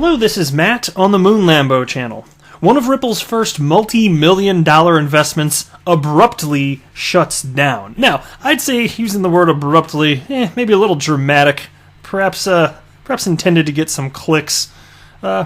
Hello, this is Matt on the Moon Lambo channel. One of Ripple's first multi-million-dollar investments abruptly shuts down. Now, I'd say using the word abruptly, maybe a little dramatic, perhaps intended to get some clicks,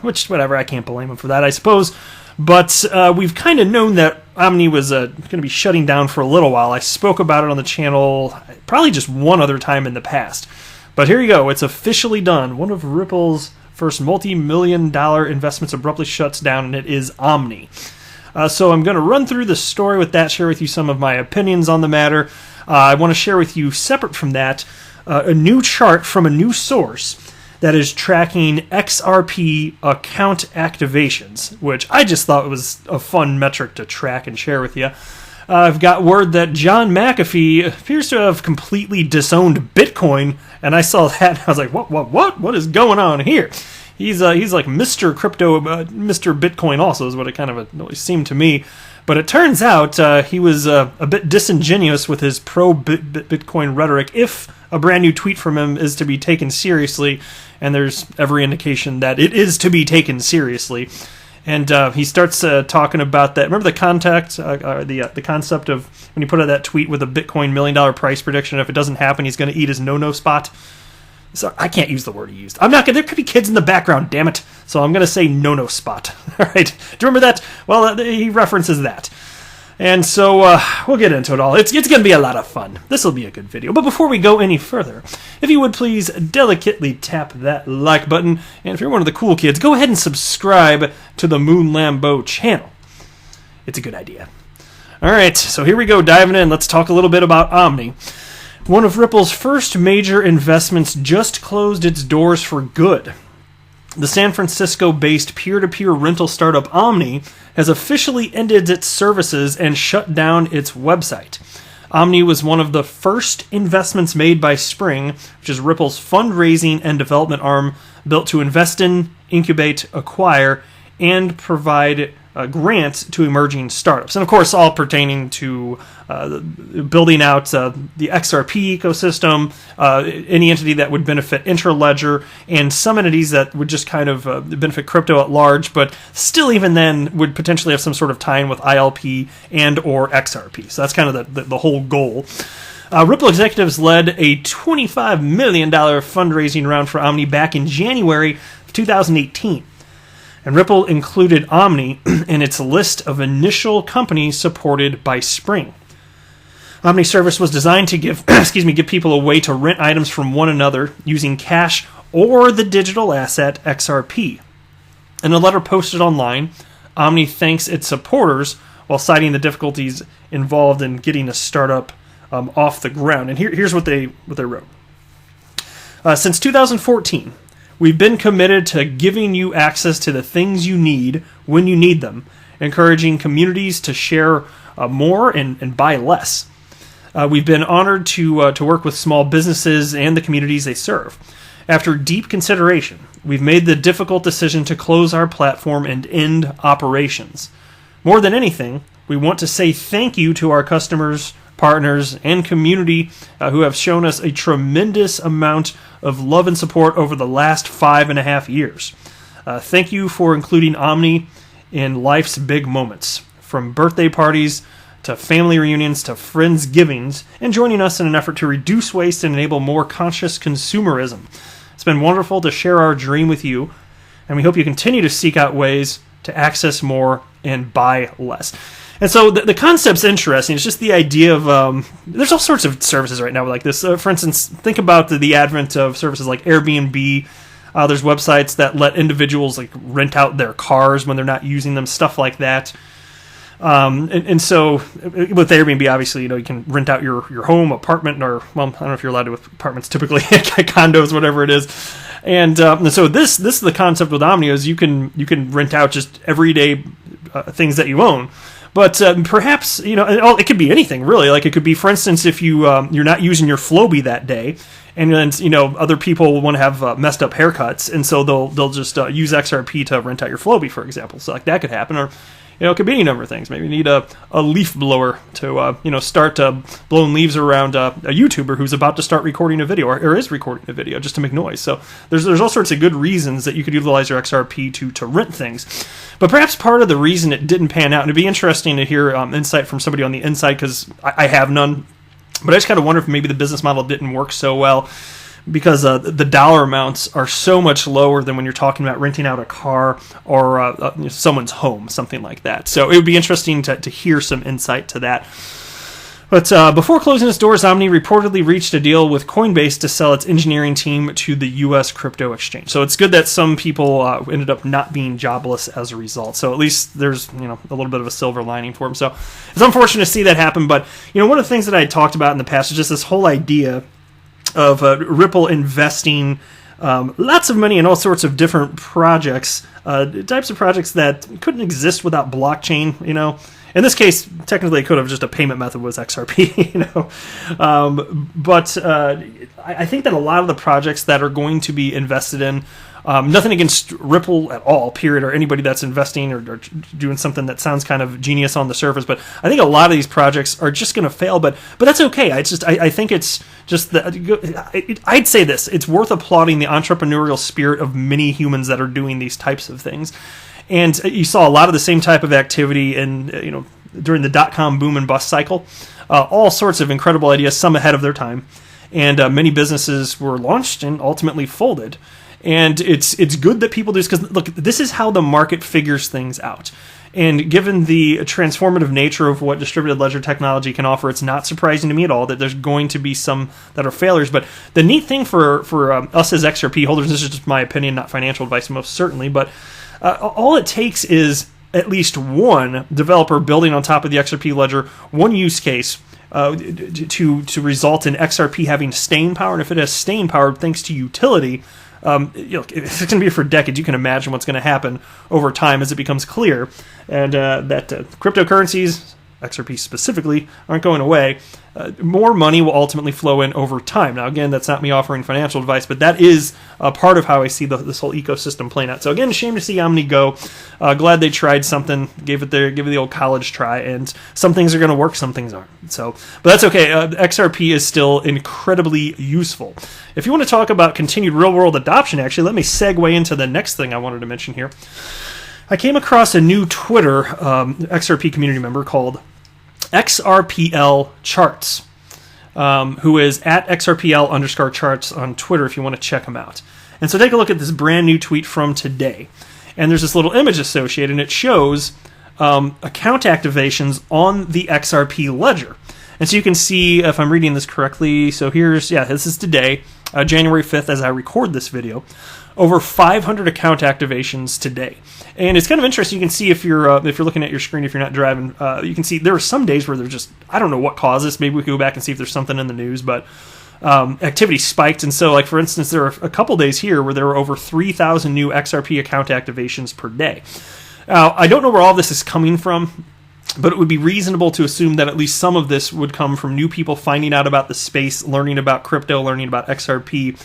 which, whatever, I can't blame him for that, I suppose. But we've kind of known that Omni was going to be shutting down for a little while. I spoke about it on the channel probably just one other time in the past. But here you go, it's officially done. One of Ripple's first multi-million-dollar investments abruptly shuts down, and it is Omni. So I'm going to run through the story with that, share with you some of my opinions on the matter. I want to share with you, separate from that, a new chart from a new source that is tracking XRP account activations, which I just thought was a fun metric to track and share with you. I've got word that John McAfee appears to have completely disowned Bitcoin, and I saw that and I was like, what is going on here? He's like Mr. Crypto, Mr. Bitcoin also is what it kind of seemed to me. But it turns out he was a bit disingenuous with his pro-Bitcoin rhetoric, if a brand new tweet from him is to be taken seriously, and there's every indication that it is to be taken seriously. And he starts talking about that. Remember the concept of when he put out that tweet with a Bitcoin $1 million price prediction, if it doesn't happen, he's going to eat his no-no spot? So I can't use the word he used. I'm not going to. There could be kids in the background, damn it. So I'm going to say no-no spot. All right. Do you remember that? Well, he references that. And so we'll get into it all. It's going to be a lot of fun. This will be a good video. But before we go any further, if you would please delicately tap that like button. And if you're one of the cool kids, go ahead and subscribe to the Moon Lambo channel. It's a good idea. All right, so here we go, diving in. Let's talk a little bit about Omni. One of Ripple's first major investments just closed its doors for good. The San Francisco-based peer-to-peer rental startup Omni has officially ended its services and shut down its website. Omni was one of the first investments made by Spring, which is Ripple's fundraising and development arm built to invest in, incubate, acquire, and provide grants to emerging startups. And of course, all pertaining to building out the XRP ecosystem, any entity that would benefit Intraledger, and some entities that would just kind of benefit crypto at large, but still even then would potentially have some sort of tie-in with ILP and or XRP. So that's kind of the whole goal. Ripple executives led a $25 million fundraising round for Omni back in January of 2018. And Ripple included Omni in its list of initial companies supported by Spring. Omni service was designed to give people a way to rent items from one another using cash or the digital asset XRP. In a letter posted online, Omni thanks its supporters while citing the difficulties involved in getting a startup off the ground. And here's what they wrote. Since 2014, we've been committed to giving you access to the things you need when you need them, encouraging communities to share more and buy less. We've been honored to work with small businesses and the communities they serve. After deep consideration, we've made the difficult decision to close our platform and end operations. More than anything, we want to say thank you to our customers, partners, and community who have shown us a tremendous amount of love and support over the last 5.5 years. Thank you for including Omni in life's big moments, from birthday parties to family reunions to friendsgivings, and joining us in an effort to reduce waste and enable more conscious consumerism. It's been wonderful to share our dream with you, and we hope you continue to seek out ways to access more and buy less. And so the concept's interesting. It's just the idea of there's all sorts of services right now like this. For instance, think about the advent of services like Airbnb. There's websites that let individuals like rent out their cars when they're not using them, stuff like that. And so with Airbnb, obviously, you can rent out your home, apartment, or, well, I don't know if you're allowed to with apartments, typically condos, whatever it is. And so this is the concept with Omni is you can rent out just everyday things that you own. But perhaps, it could be anything, really. Like, it could be, for instance, if you're not using your Flowbee that day, and then, other people want to have messed up haircuts, and so they'll just use XRP to rent out your Flowbee, for example. So, like, that could happen. Or, it could be any number of things. Maybe you need a leaf blower to start blowing leaves around a YouTuber who's about to start recording a video or is recording a video just to make noise. So there's all sorts of good reasons that you could utilize your XRP to rent things. But perhaps part of the reason it didn't pan out, and it'd be interesting to hear insight from somebody on the inside, because I have none, but I just kind of wonder if maybe the business model didn't work so well, because the dollar amounts are so much lower than when you're talking about renting out a car or someone's home, something like that. So it would be interesting to hear some insight to that. But before closing its doors, Omni reportedly reached a deal with Coinbase to sell its engineering team to the U.S. crypto exchange. So it's good that some people ended up not being jobless as a result. So at least there's a little bit of a silver lining for them. So it's unfortunate to see that happen. But one of the things that I had talked about in the past is just this whole idea of Ripple investing lots of money in all sorts of different projects, types of projects that couldn't exist without blockchain. In this case, technically, it could have just a payment method was XRP, But I think that a lot of the projects that are going to be invested in, nothing against Ripple at all, period, or anybody that's investing or doing something that sounds kind of genius on the surface, but I think a lot of these projects are just going to fail, but that's okay. I think it's just I'd say this: it's worth applauding the entrepreneurial spirit of many humans that are doing these types of things. And you saw a lot of the same type of activity during the dot-com boom and bust cycle. All sorts of incredible ideas, some ahead of their time. And many businesses were launched and ultimately folded. And it's good that people do this, because, look, this is how the market figures things out. And given the transformative nature of what distributed ledger technology can offer, it's not surprising to me at all that there's going to be some that are failures. But the neat thing for us as XRP holders, this is just my opinion, not financial advice most certainly, but all it takes is at least one developer building on top of the XRP ledger, one use case to result in XRP having staying power. And if it has staying power thanks to utility, if it's going to be for decades, you can imagine what's going to happen over time as it becomes clear. And that cryptocurrencies, XRP specifically, aren't going away. More money will ultimately flow in over time. Now, again, that's not me offering financial advice, but that is part of how I see this whole ecosystem playing out. So again, shame to see Omni go. Glad they tried something, give it the old college try, and some things are going to work, some things aren't. So, but that's okay. XRP is still incredibly useful. If you want to talk about continued real-world adoption, actually, let me segue into the next thing I wanted to mention here. I came across a new Twitter XRP community member called XRPL Charts, who is at XRPL_charts on Twitter if you want to check him out. And so take a look at this brand new tweet from today. And there's this little image associated, and it shows account activations on the XRP ledger. And so you can see, if I'm reading this correctly, so this is today, January 5th, as I record this video, over 500 account activations today. And it's kind of interesting. You can see if you're looking at your screen, if you're not driving, you can see there are some days where there's just, I don't know what caused this. Maybe we could go back and see if there's something in the news, but activity spiked. And so, like, for instance, there are a couple days here where there were over 3,000 new XRP account activations per day. Now, I don't know where all this is coming from, but it would be reasonable to assume that at least some of this would come from new people finding out about the space, learning about crypto, learning about XRP.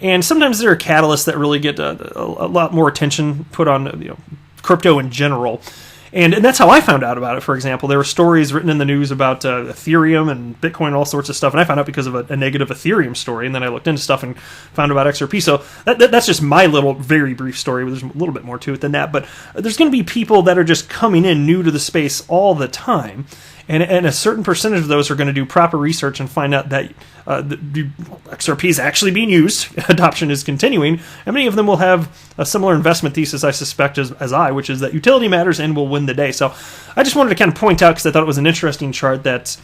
And sometimes there are catalysts that really get a lot more attention put on crypto in general. And that's how I found out about it, for example. There were stories written in the news about Ethereum and Bitcoin and all sorts of stuff, and I found out because of a negative Ethereum story, and then I looked into stuff and found about XRP. So that's just my little, very brief story. There's a little bit more to it than that, but there's going to be people that are just coming in new to the space all the time, and a certain percentage of those are going to do proper research and find out that XRP is actually being used, adoption is continuing, and many of them will have a similar investment thesis, I suspect, as I, which is that utility matters and will win the day. So I just wanted to kind of point out, because I thought it was an interesting chart, that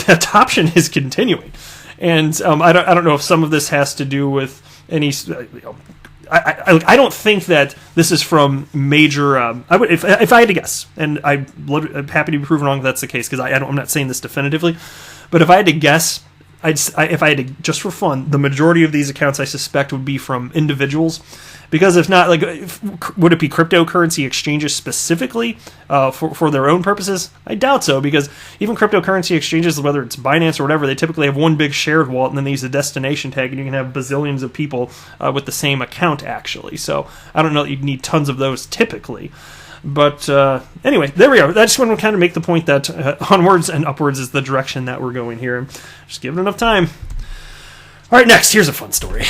adoption is continuing. And I don't know if some of this has to do with any... I don't think that this is from major. I would, if I had to guess, and I'm happy to be proven wrong if that's the case, because I'm not saying this definitively, but if I had to guess, if I had to, just for fun, the majority of these accounts I suspect would be from individuals, because if not, would it be cryptocurrency exchanges specifically for their own purposes? I doubt so, because even cryptocurrency exchanges, whether it's Binance or whatever, they typically have one big shared wallet, and then they use a destination tag, and you can have bazillions of people with the same account, actually. So I don't know that you'd need tons of those typically. But anyway, there we are. I just want to kind of make the point that onwards and upwards is the direction that we're going here. Just give it enough time. All right, next, here's a fun story.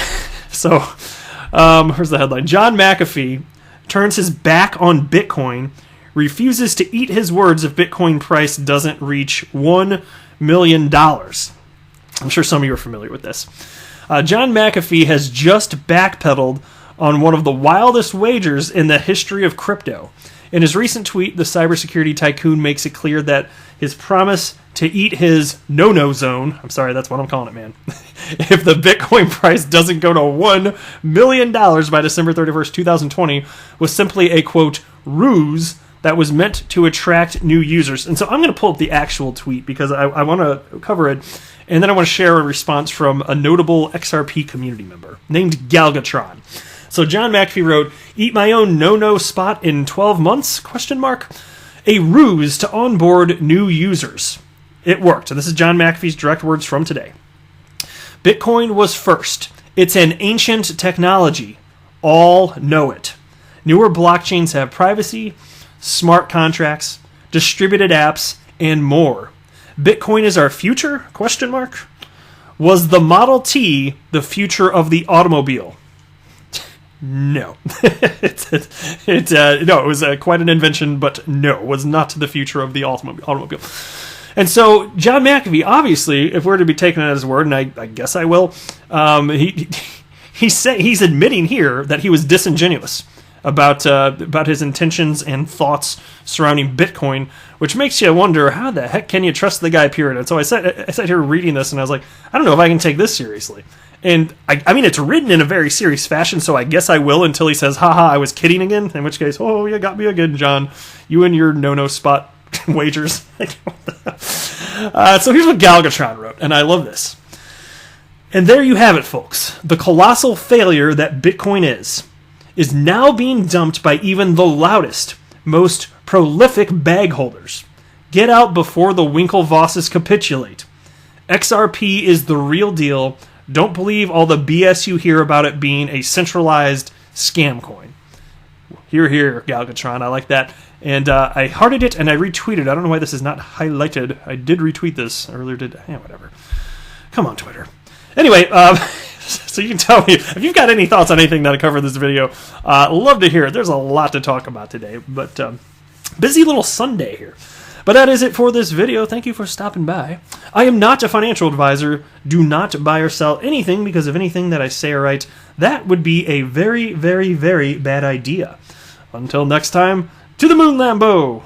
So, here's the headline. John McAfee turns his back on Bitcoin, refuses to eat his words if Bitcoin price doesn't reach $1 million. I'm sure some of you are familiar with this. John McAfee has just backpedaled on one of the wildest wagers in the history of crypto. In his recent tweet, the cybersecurity tycoon makes it clear that his promise to eat his no-no zone, I'm sorry, that's what I'm calling it, man, if the Bitcoin price doesn't go to $1 million by December 31st, 2020, was simply a, quote, ruse that was meant to attract new users. And so I'm going to pull up the actual tweet because I want to cover it, and then I want to share a response from a notable XRP community member named Galvatron. So John McAfee wrote, "Eat my own no-no spot in 12 months? Question mark. A ruse to onboard new users. It worked." And this is John McAfee's direct words from today. "Bitcoin was first. It's an ancient technology. All know it. Newer blockchains have privacy, smart contracts, distributed apps, and more. Bitcoin is our future? Question mark. Was the Model T the future of the automobile? No. No, it was quite an invention, but no, it was not the future of the automobile." And so John McAfee, obviously, if we're to be taken at his word, and I guess I will, he's admitting here that he was disingenuous about his intentions and thoughts surrounding Bitcoin, which makes you wonder, how the heck can you trust the guy, period? And so I sat here reading this, and I was like, I don't know if I can take this seriously. And I mean, it's written in a very serious fashion, so I guess I will until he says, haha, I was kidding again, in which case, oh, you got me again, John. You and your no-no spot wagers. So here's what Galvatron wrote, and I love this. "And there you have it, folks. The colossal failure that Bitcoin is now being dumped by even the loudest, most prolific bag holders. Get out before the Winklevosses capitulate. XRP is the real deal. Don't believe all the BS you hear about it being a centralized scam coin." Hear, hear, Galvatron. I like that. And I hearted it and I retweeted. I don't know why this is not highlighted. I did retweet this earlier. Whatever. Come on, Twitter. Anyway, so you can tell me if you've got any thoughts on anything that I covered in this video. Love to hear it. There's a lot to talk about today, but busy little Sunday here. But that is it for this video. Thank you for stopping by. I am not a financial advisor. Do not buy or sell anything because of anything that I say or write. That would be a very, very, very bad idea. Until next time, to the moon, Lambo!